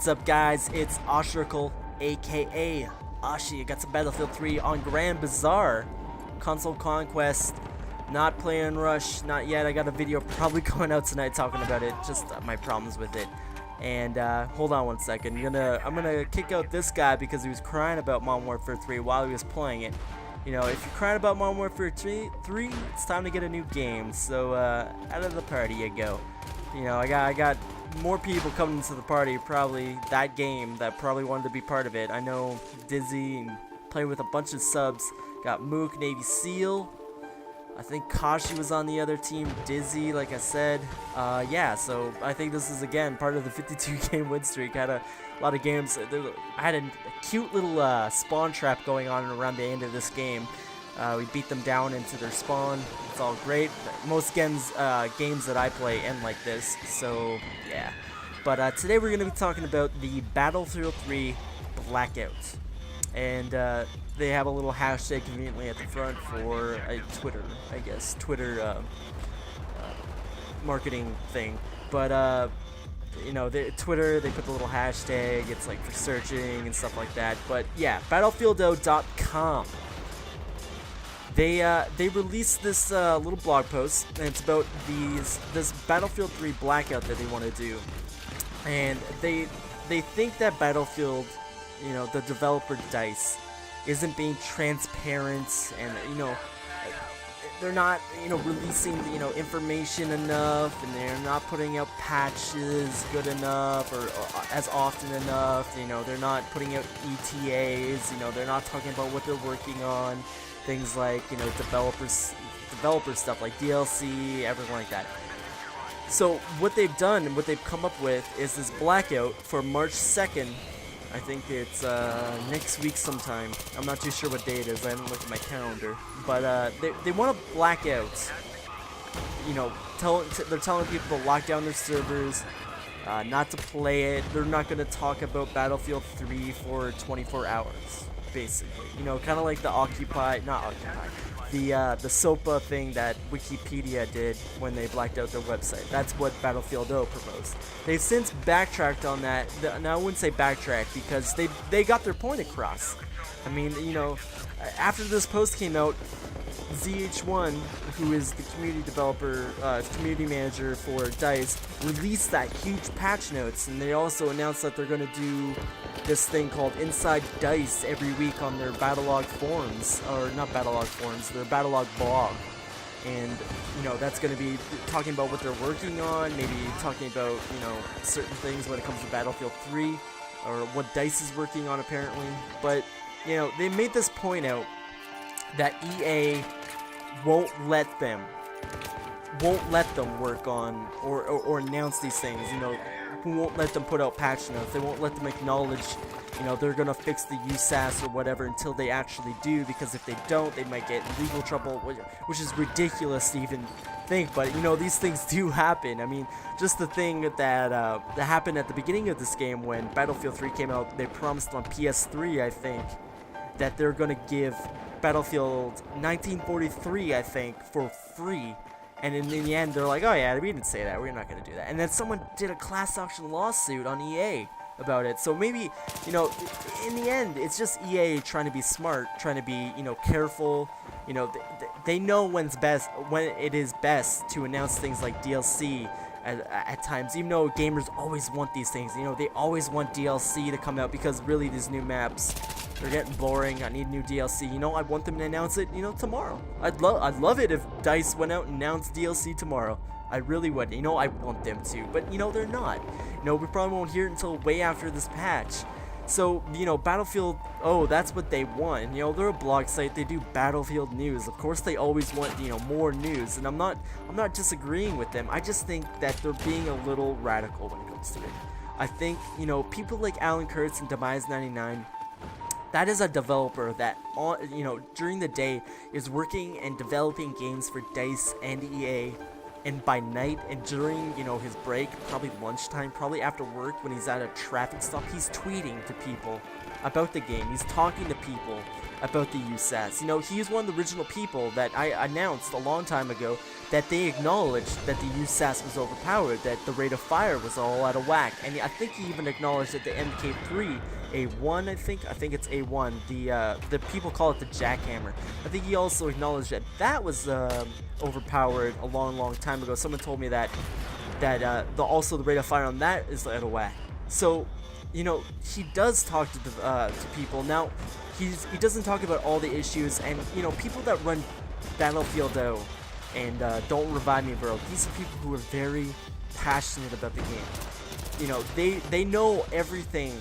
What's up, guys? It's Oshy, aka Oshy. I got some Battlefield 3 on Grand Bazaar. Console Conquest. Not playing Rush, not yet. I got a video probably going out tonight talking about it. Just my problems with it. And hold on one second. I'm gonna kick out this guy because he was crying about Modern Warfare 3 while he was playing it. You know, if you're crying about Modern Warfare 3, it's time to get a new game. So out of the party you go. You know, I got more people coming into the party, probably that game that probably wanted to be part of it. I know Dizzy and playing with a bunch of subs. Got Mook, Navy SEAL. I think Kashi was on the other team. Dizzy, like I said. Yeah, so I think this is again part of the 52 game win streak. Had a lot of games. I had a cute little spawn trap going on around the end of this game. We beat them down into their spawn. It's all great. Most games that I play end like this, so yeah. But today we're going to be talking about the Battlefield 3 Blackout. And they have a little hashtag conveniently at the front for Twitter, I guess. Twitter marketing thing. But, you know, Twitter, they put the little hashtag. It's like for searching and stuff like that. But yeah, battlefieldo.com. They released this little blog post, and it's about this Battlefield 3 Blackout that they want to do, and they think that Battlefield, you know, the developer DICE, isn't being transparent, and you know, they're not, you know, releasing, you know, information enough, and they're not putting out patches good enough or as often enough. You know, they're not putting out ETAs. You know, they're not talking about what they're working on. Things like, you know, developer stuff like DLC, everything like that. So what they've done and what they've come up with is this Blackout for March 2nd. I think it's next week sometime. I'm not too sure what day it is. I haven't looked at my calendar. But they want to black out. You know, they're telling people to lock down their servers, not to play it. They're not going to talk about Battlefield 3 for 24 hours. Basically, you know, kind of like the the SOPA thing that Wikipedia did when they blacked out their website. That's what Battlefield O proposed. They've since backtracked on that. Now I wouldn't say backtrack because they got their point across. I mean, you know, after this post came out, ZH1, who is the community developer, community manager for DICE, released that huge patch notes, and they also announced that they're going to do this thing called Inside DICE every week on their Battlelog forums, or not Battlelog forums, their Battlelog blog. And, you know, that's going to be talking about what they're working on, maybe talking about, you know, certain things when it comes to Battlefield 3, or what DICE is working on apparently. But, you know, they made this point out that EA won't let them work on or announce these things. You know, won't let them put out patch notes. They won't let them acknowledge, you know, they're gonna fix the USAS or whatever until they actually do, because if they don't, they might get in legal trouble, which is ridiculous to even think. But you know, these things do happen. I mean, just the thing that happened at the beginning of this game when Battlefield 3 came out, they promised on PS3, I think, that they're gonna give Battlefield 1943, I think, for free. And in the end, they're like, oh yeah, we didn't say that, we're not going to do that. And then someone did a class action lawsuit on EA about it. So maybe, you know, in the end, it's just EA trying to be smart, trying to be, you know, careful. You know, they know when it is best to announce things like DLC at times, even though gamers always want these things. You know, they always want DLC to come out because really these new maps, they're getting boring. I need new DLC. You know, I want them to announce it, you know, tomorrow. I'd love it if DICE went out and announced DLC tomorrow. I really would. You know, I want them to, but you know, they're not. You know, we probably won't hear it until way after this patch. So, you know, Battlefield, oh, that's what they want. You know, they're a blog site, they do Battlefield news. Of course they always want, you know, more news, and I'm not disagreeing with them. I just think that they're being a little radical when it comes to it. I think, you know, people like Alan Kurtz and Demise99, that is a developer that, you know, during the day is working and developing games for DICE and EA, and by night and during, you know, his break, probably lunchtime, probably after work when he's at a traffic stop, he's tweeting to people about the game. He's talking to people about the USAS. You know, he is one of the original people that I announced a long time ago that they acknowledged that the USAS was overpowered, that the rate of fire was all out of whack, and I think he even acknowledged that the MK3 A1, I think it's A1, the people call it the jackhammer. I think he also acknowledged that that was overpowered a long time ago. Someone told me that also the rate of fire on that is out of whack. So, you know, he does talk to people. Now, he doesn't talk about all the issues, and you know, people that run Battlefield O and Don't Revive Me Bro, these are people who are very passionate about the game. You know, they know everything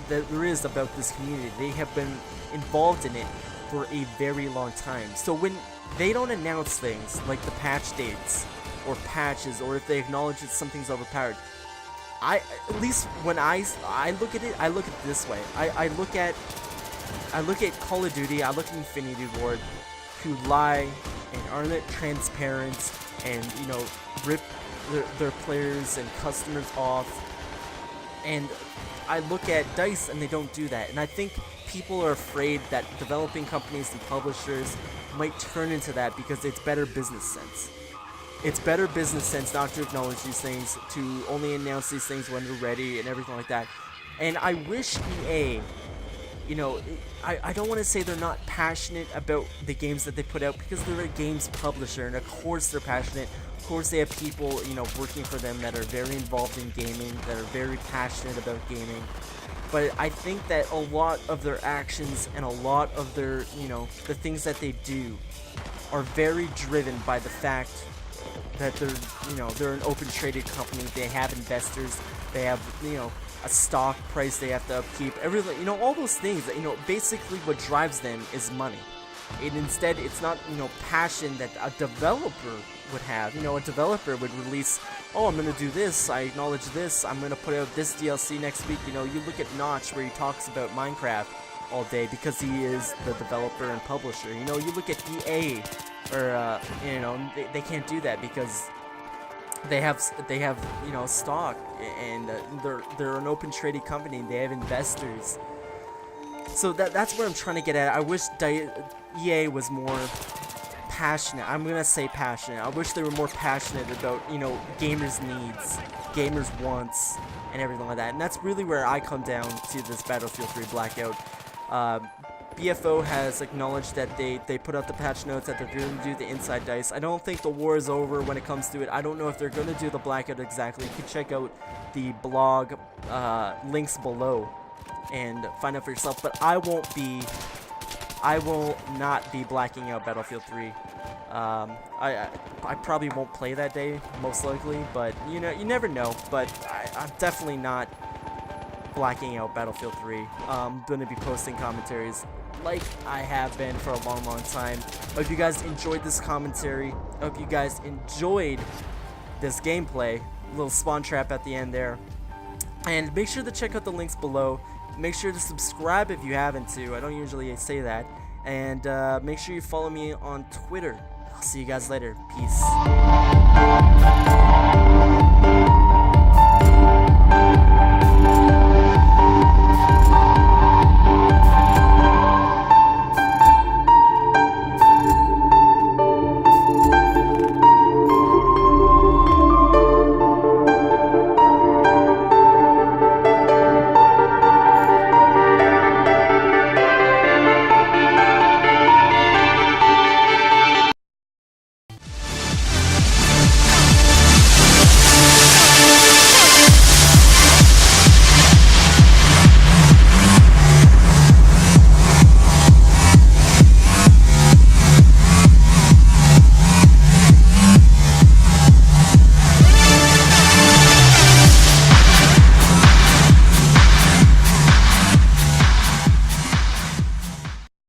that there is about this community. They have been involved in it for a very long time. So when they don't announce things like the patch dates or patches, or if they acknowledge that something's overpowered, at least when I look at it, I look at it this way. I look at Call of Duty, I look at Infinity Ward, who lie and aren't transparent, and you know, rip their players and customers off. And I look at DICE and they don't do that, and I think people are afraid that developing companies and publishers might turn into that because it's better business sense. It's better business sense not to acknowledge these things, to only announce these things when they're ready and everything like that. And I wish EA, you know, I don't want to say they're not passionate about the games that they put out, because they're a games publisher, and of course they're passionate. Of course they have people, you know, working for them that are very involved in gaming, that are very passionate about gaming. But I think that a lot of their actions and a lot of their, you know, the things that they do are very driven by the fact that they're, you know, they're an open traded company. They have investors, they have, you know, a stock price they have to upkeep, everything, you know, all those things that, you know, basically what drives them is money. And instead, it's not, you know, passion that a developer would have. You know, a developer would release, oh, I'm gonna do this, I acknowledge this, I'm gonna put out this DLC next week. You know, you look at Notch where he talks about Minecraft all day because he is the developer and publisher. You know, you look at EA, or you know, they can't do that because they have you know, stock, and they're an open trading company. They have investors. So that's what I'm trying to get at. I wish EA was more passionate. I'm gonna say passionate. I wish they were more passionate about, you know, gamers' needs, gamers' wants, and everything like that. And that's really where I come down to this Battlefield 3 Blackout. BFO has acknowledged that they put out the patch notes that they're going to do the inside dice. I don't think the war is over when it comes to it. I don't know if they're going to do the Blackout exactly. You can check out the blog links below and find out for yourself. But I will not be blacking out Battlefield 3. I probably won't play that day, most likely, but you know, you never know. But I'm definitely not blacking out Battlefield 3. I'm going to be posting commentaries like I have been for a long time. I hope you guys enjoyed this commentary. I hope you guys enjoyed this gameplay. Little spawn trap at the end there. And make sure to check out the links below. Make sure to subscribe if you haven't to. I don't usually say that. And make sure you follow me on Twitter. I'll see you guys later. Peace.